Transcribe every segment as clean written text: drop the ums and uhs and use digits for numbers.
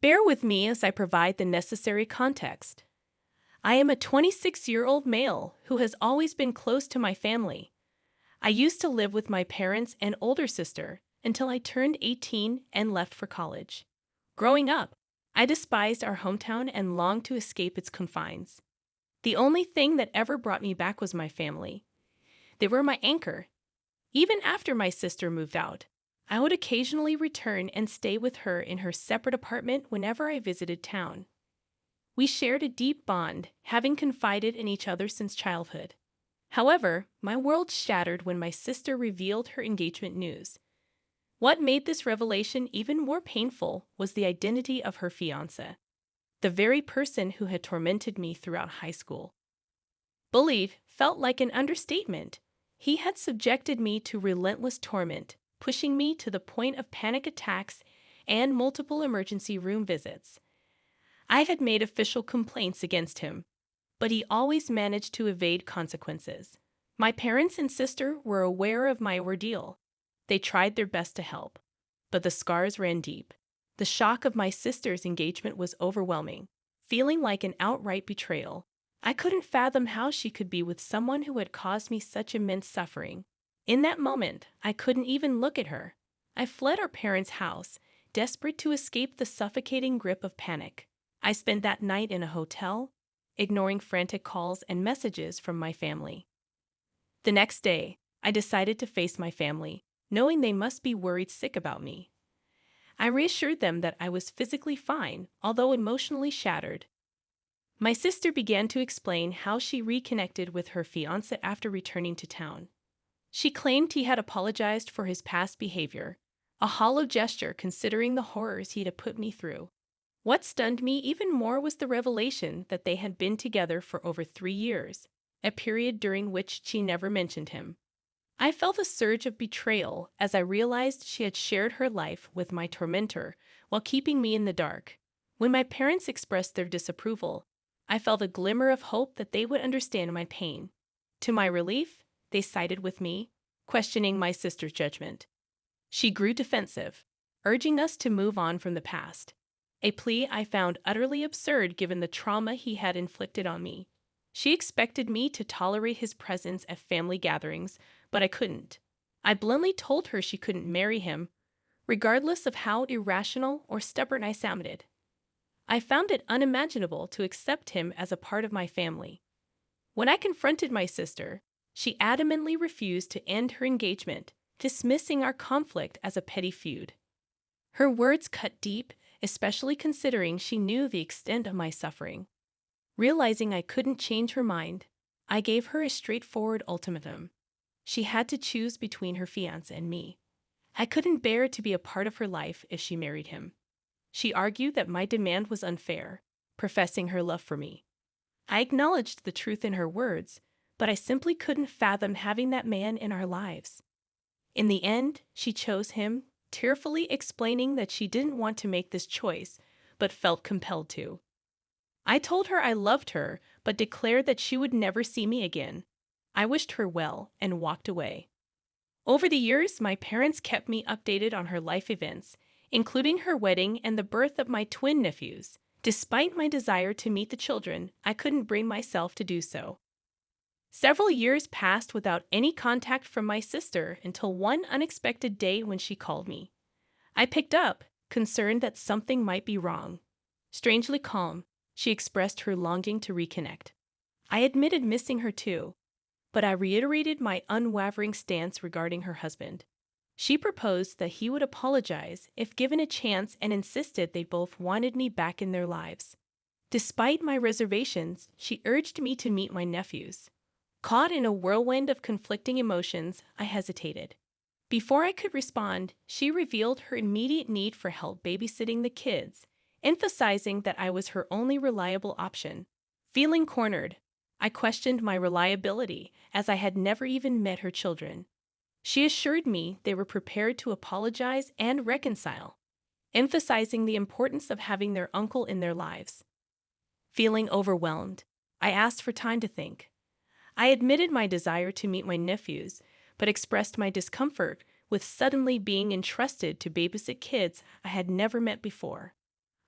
Bear with me as I provide the necessary context. I am a 26-year-old male who has always been close to my family. I used to live with my parents and older sister until I turned 18 and left for college. Growing up, I despised our hometown and longed to escape its confines. The only thing that ever brought me back was my family. They were my anchor. Even after my sister moved out, I would occasionally return and stay with her in her separate apartment whenever I visited town. We shared a deep bond, having confided in each other since childhood. However, my world shattered when my sister revealed her engagement news. What made this revelation even more painful was the identity of her fiancé, the very person who had tormented me throughout high school. Bullied felt like an understatement. He had subjected me to relentless torment, pushing me to the point of panic attacks and multiple emergency room visits. I had made official complaints against him, but he always managed to evade consequences. My parents and sister were aware of my ordeal. They tried their best to help, but the scars ran deep. The shock of my sister's engagement was overwhelming, feeling like an outright betrayal. I couldn't fathom how she could be with someone who had caused me such immense suffering. In that moment, I couldn't even look at her. I fled our parents' house, desperate to escape the suffocating grip of panic. I spent that night in a hotel, ignoring frantic calls and messages from my family. The next day, I decided to face my family, knowing they must be worried sick about me. I reassured them that I was physically fine, although emotionally shattered. My sister began to explain how she reconnected with her fiancé after returning to town. She claimed he had apologized for his past behavior, a hollow gesture considering the horrors he had put me through. What stunned me even more was the revelation that they had been together for over 3 years, a period during which she never mentioned him. I felt a surge of betrayal as I realized she had shared her life with my tormentor while keeping me in the dark. When my parents expressed their disapproval, I felt a glimmer of hope that they would understand my pain. To my relief, they sided with me, questioning my sister's judgment. She grew defensive, urging us to move on from the past, a plea I found utterly absurd given the trauma he had inflicted on me. She expected me to tolerate his presence at family gatherings, but I couldn't. I bluntly told her she couldn't marry him, regardless of how irrational or stubborn I sounded. I found it unimaginable to accept him as a part of my family. When I confronted my sister, she adamantly refused to end her engagement, dismissing our conflict as a petty feud. Her words cut deep, especially considering she knew the extent of my suffering. Realizing I couldn't change her mind, I gave her a straightforward ultimatum. She had to choose between her fiancé and me. I couldn't bear to be a part of her life if she married him. She argued that my demand was unfair, professing her love for me. I acknowledged the truth in her words, but I simply couldn't fathom having that man in our lives. In the end, she chose him, tearfully explaining that she didn't want to make this choice, but felt compelled to. I told her I loved her, but declared that she would never see me again. I wished her well and walked away. Over the years, my parents kept me updated on her life events, including her wedding and the birth of my twin nephews. Despite my desire to meet the children, I couldn't bring myself to do so. Several years passed without any contact from my sister until one unexpected day when she called me. I picked up, concerned that something might be wrong. Strangely calm, she expressed her longing to reconnect. I admitted missing her too, but I reiterated my unwavering stance regarding her husband. She proposed that he would apologize if given a chance and insisted they both wanted me back in their lives. Despite my reservations, she urged me to meet my nephews. Caught in a whirlwind of conflicting emotions, I hesitated. Before I could respond, she revealed her immediate need for help babysitting the kids, emphasizing that I was her only reliable option. Feeling cornered, I questioned my reliability, as I had never even met her children. She assured me they were prepared to apologize and reconcile, emphasizing the importance of having their uncle in their lives. Feeling overwhelmed, I asked for time to think. I admitted my desire to meet my nephews, but expressed my discomfort with suddenly being entrusted to babysit kids I had never met before.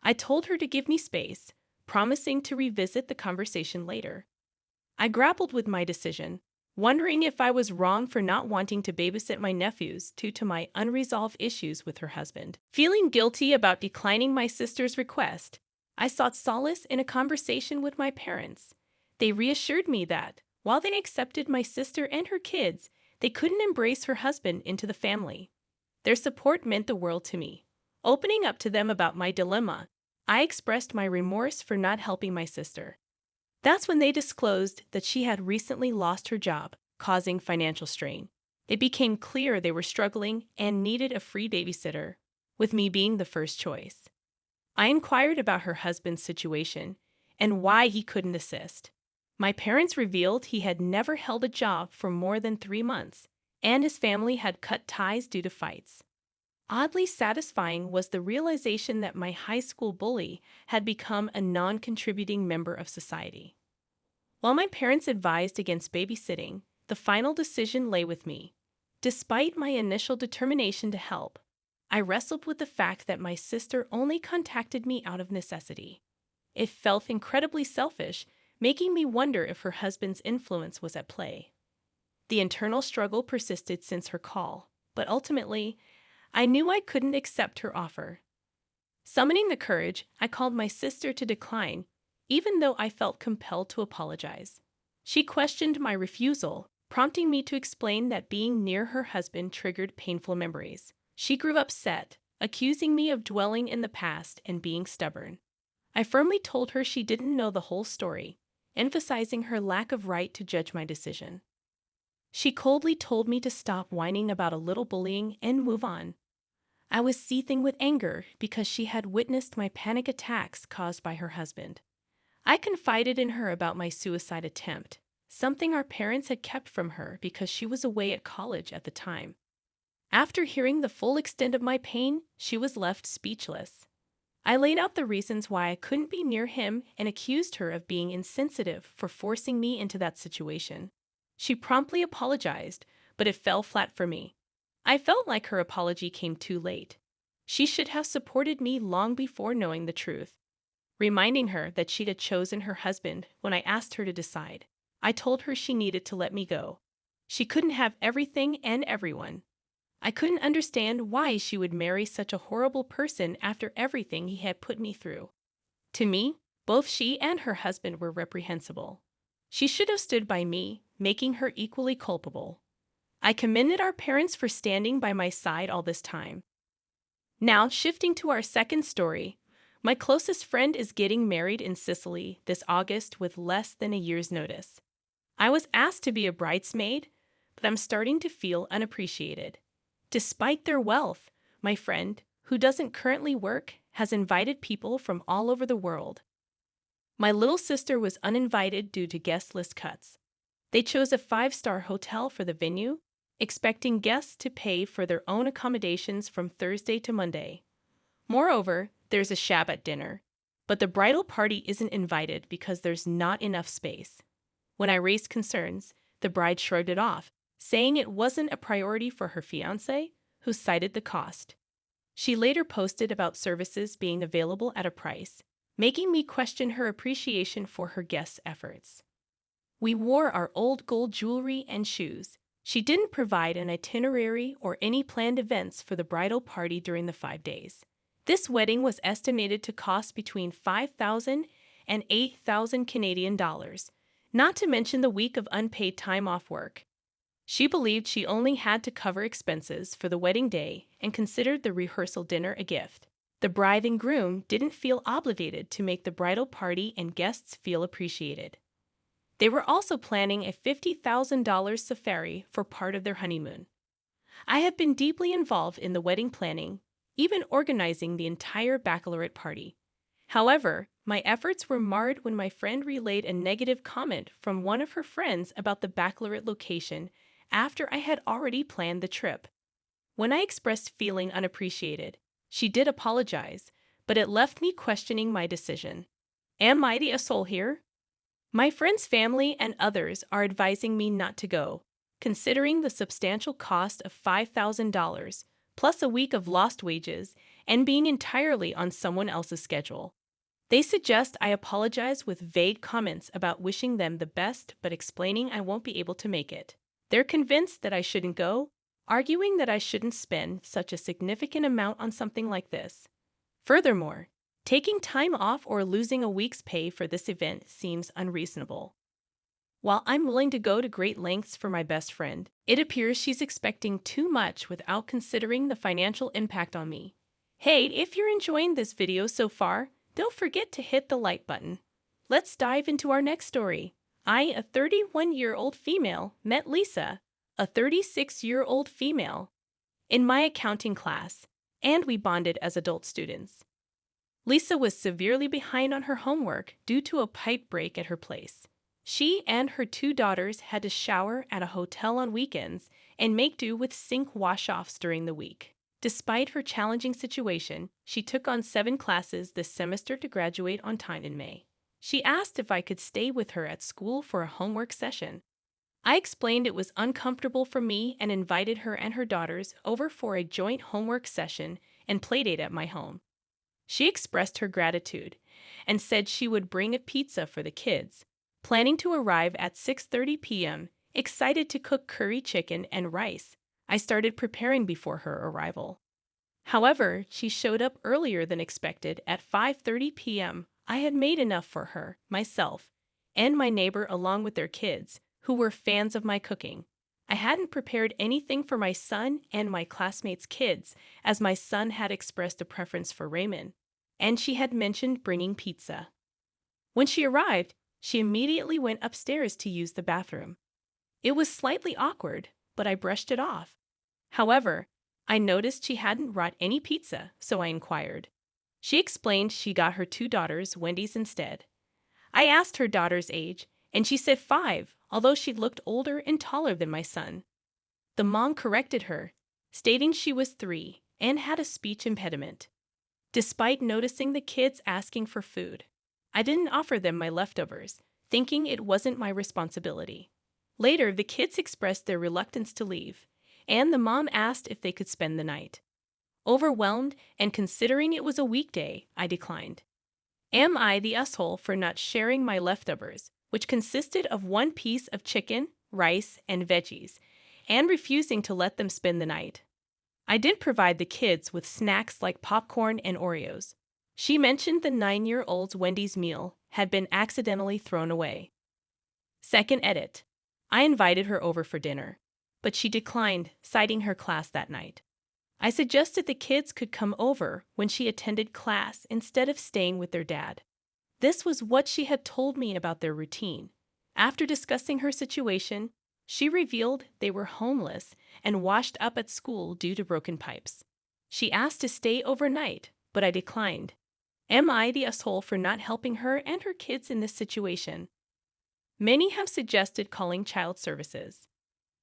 I told her to give me space, promising to revisit the conversation later. I grappled with my decision, wondering if I was wrong for not wanting to babysit my nephews due to my unresolved issues with her husband. Feeling guilty about declining my sister's request, I sought solace in a conversation with my parents. They reassured me that, while they accepted my sister and her kids, they couldn't embrace her husband into the family. Their support meant the world to me. Opening up to them about my dilemma, I expressed my remorse for not helping my sister. That's when they disclosed that she had recently lost her job, causing financial strain. It became clear they were struggling and needed a free babysitter, with me being the first choice. I inquired about her husband's situation and why he couldn't assist. My parents revealed he had never held a job for more than 3 months, and his family had cut ties due to fights. Oddly satisfying was the realization that my high school bully had become a non-contributing member of society. While my parents advised against babysitting, the final decision lay with me. Despite my initial determination to help, I wrestled with the fact that my sister only contacted me out of necessity. It felt incredibly selfish, making me wonder if her husband's influence was at play. The internal struggle persisted since her call, but ultimately, I knew I couldn't accept her offer. Summoning the courage, I called my sister to decline, even though I felt compelled to apologize. She questioned my refusal, prompting me to explain that being near her husband triggered painful memories. She grew upset, accusing me of dwelling in the past and being stubborn. I firmly told her she didn't know the whole story, emphasizing her lack of right to judge my decision. She coldly told me to stop whining about a little bullying and move on. I was seething with anger because she had witnessed my panic attacks caused by her husband. I confided in her about my suicide attempt, something our parents had kept from her because she was away at college at the time. After hearing the full extent of my pain, she was left speechless. I laid out the reasons why I couldn't be near him and accused her of being insensitive for forcing me into that situation. She promptly apologized, but it fell flat for me. I felt like her apology came too late. She should have supported me long before knowing the truth. Reminding her that she'd chosen her husband when I asked her to decide, I told her she needed to let me go. She couldn't have everything and everyone. I couldn't understand why she would marry such a horrible person after everything he had put me through. To me, both she and her husband were reprehensible. She should have stood by me, making her equally culpable. I commended our parents for standing by my side all this time. Now, shifting to our second story, my closest friend is getting married in Sicily this August with less than a year's notice. I was asked to be a bridesmaid, but I'm starting to feel unappreciated. Despite their wealth, my friend, who doesn't currently work, has invited people from all over the world. My little sister was uninvited due to guest list cuts. They chose a 5-star hotel for the venue, expecting guests to pay for their own accommodations from Thursday to Monday. Moreover, there's a Shabbat dinner, but the bridal party isn't invited because there's not enough space. When I raised concerns, the bride shrugged it off, saying it wasn't a priority for her fiancé, who cited the cost. She later posted about services being available at a price, making me question her appreciation for her guests' efforts. We wore our old gold jewelry and shoes. She didn't provide an itinerary or any planned events for the bridal party during the 5 days. This wedding was estimated to cost between $5,000 and $8,000 Canadian dollars, not to mention the week of unpaid time off work. She believed she only had to cover expenses for the wedding day and considered the rehearsal dinner a gift. The bride and groom didn't feel obligated to make the bridal party and guests feel appreciated. They were also planning a $50,000 safari for part of their honeymoon. I have been deeply involved in the wedding planning, even organizing the entire baccalaureate party. However, my efforts were marred when my friend relayed a negative comment from one of her friends about the baccalaureate location after I had already planned the trip. When I expressed feeling unappreciated, she did apologize, but it left me questioning my decision. Am I the asshole here? My friend's family and others are advising me not to go, considering the substantial cost of $5,000, plus a week of lost wages and being entirely on someone else's schedule. They suggest I apologize with vague comments about wishing them the best but explaining I won't be able to make it. They're convinced that I shouldn't go, arguing that I shouldn't spend such a significant amount on something like this. Furthermore, taking time off or losing a week's pay for this event seems unreasonable. While I'm willing to go to great lengths for my best friend, it appears she's expecting too much without considering the financial impact on me. Hey, if you're enjoying this video so far, don't forget to hit the like button. Let's dive into our next story. I, a 31-year-old female, met Lisa, a 36-year-old female, in my accounting class, and we bonded as adult students. Lisa was severely behind on her homework due to a pipe break at her place. She and her 2 daughters had to shower at a hotel on weekends and make do with sink wash-offs during the week. Despite her challenging situation, she took on 7 classes this semester to graduate on time in May. She asked if I could stay with her at school for a homework session. I explained it was uncomfortable for me and invited her and her daughters over for a joint homework session and playdate at my home. She expressed her gratitude and said she would bring a pizza for the kids, planning to arrive at 6:30 p.m., excited to cook curry chicken and rice. I started preparing before her arrival. However, she showed up earlier than expected at 5:30 p.m. I had made enough for her, myself, and my neighbor along with their kids, who were fans of my cooking. I hadn't prepared anything for my son and my classmates' kids, as my son had expressed a preference for ramen, and she had mentioned bringing pizza. When she arrived, she immediately went upstairs to use the bathroom. It was slightly awkward, but I brushed it off. However, I noticed she hadn't brought any pizza, so I inquired. She explained she got her 2 daughters Wendy's instead. I asked her daughter's age, and she said 5, although she looked older and taller than my son. The mom corrected her, stating she was 3 and had a speech impediment. Despite noticing the kids asking for food, I didn't offer them my leftovers, thinking it wasn't my responsibility. Later, the kids expressed their reluctance to leave, and the mom asked if they could spend the night. Overwhelmed and considering it was a weekday, I declined. Am I the asshole for not sharing my leftovers, which consisted of 1 piece of chicken, rice, and veggies, and refusing to let them spend the night? I did provide the kids with snacks like popcorn and Oreos. She mentioned the 9-year-old's Wendy's meal had been accidentally thrown away. Second edit. I invited her over for dinner, but she declined, citing her class that night. I suggested the kids could come over when she attended class instead of staying with their dad. This was what she had told me about their routine. After discussing her situation, she revealed they were homeless and washed up at school due to broken pipes. She asked to stay overnight, but I declined. Am I the asshole for not helping her and her kids in this situation? Many have suggested calling child services.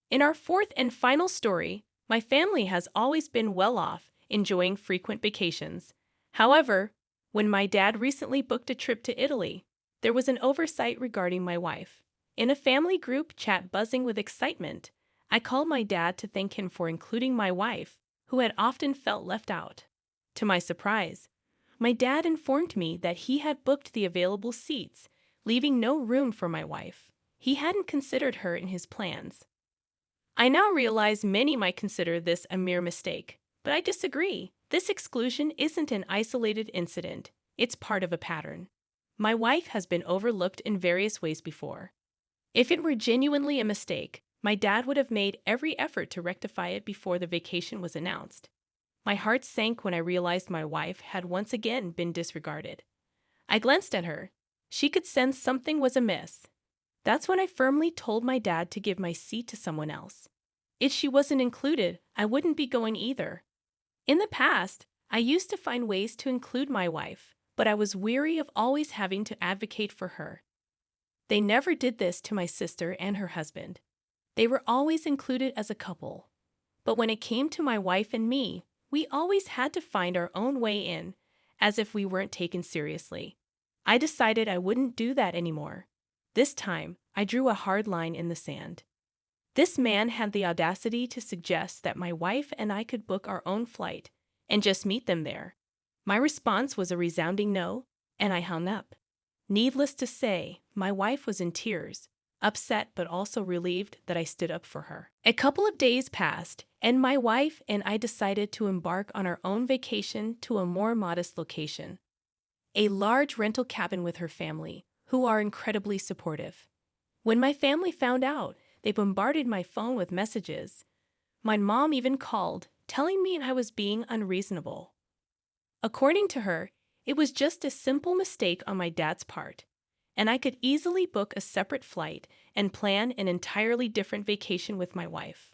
In our 4th and final story, my family has always been well off, enjoying frequent vacations. However, when my dad recently booked a trip to Italy, there was an oversight regarding my wife. In a family group chat buzzing with excitement, I called my dad to thank him for including my wife, who had often felt left out. To my surprise, my dad informed me that he had booked the available seats, leaving no room for my wife. He hadn't considered her in his plans. I now realize many might consider this a mere mistake, but I disagree. This exclusion isn't an isolated incident. It's part of a pattern. My wife has been overlooked in various ways before. If it were genuinely a mistake, my dad would have made every effort to rectify it before the vacation was announced. My heart sank when I realized my wife had once again been disregarded. I glanced at her. She could sense something was amiss. That's when I firmly told my dad to give my seat to someone else. If she wasn't included, I wouldn't be going either. In the past, I used to find ways to include my wife, but I was weary of always having to advocate for her. They never did this to my sister and her husband. They were always included as a couple. But when it came to my wife and me, we always had to find our own way in, as if we weren't taken seriously. I decided I wouldn't do that anymore. This time, I drew a hard line in the sand. This man had the audacity to suggest that my wife and I could book our own flight, and just meet them there. My response was a resounding no, and I hung up. Needless to say, my wife was in tears, upset but also relieved that I stood up for her. A couple of days passed, and my wife and I decided to embark on our own vacation to a more modest location, a large rental cabin with her family, who are incredibly supportive. When my family found out, they bombarded my phone with messages. My mom even called, telling me I was being unreasonable. According to her, it was just a simple mistake on my dad's part, and I could easily book a separate flight and plan an entirely different vacation with my wife.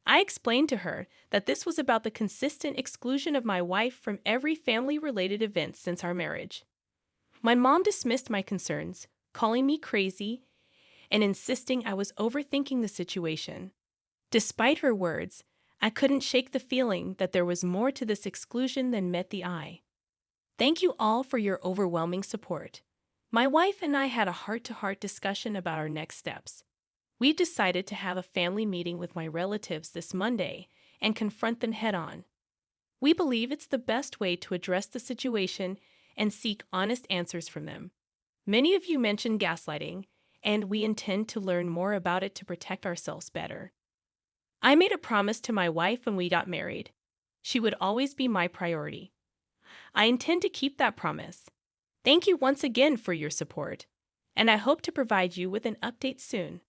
I explained to her that this was about the consistent exclusion of my wife from every family-related event since our marriage. My mom dismissed my concerns, calling me crazy and insisting I was overthinking the situation. Despite her words, I couldn't shake the feeling that there was more to this exclusion than met the eye. Thank you all for your overwhelming support. My wife and I had a heart-to-heart discussion about our next steps. We decided to have a family meeting with my relatives this Monday and confront them head-on. We believe it's the best way to address the situation and seek honest answers from them. Many of you mentioned gaslighting, and we intend to learn more about it to protect ourselves better. I made a promise to my wife when we got married. She would always be my priority. I intend to keep that promise. Thank you once again for your support, and I hope to provide you with an update soon.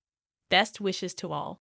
Best wishes to all.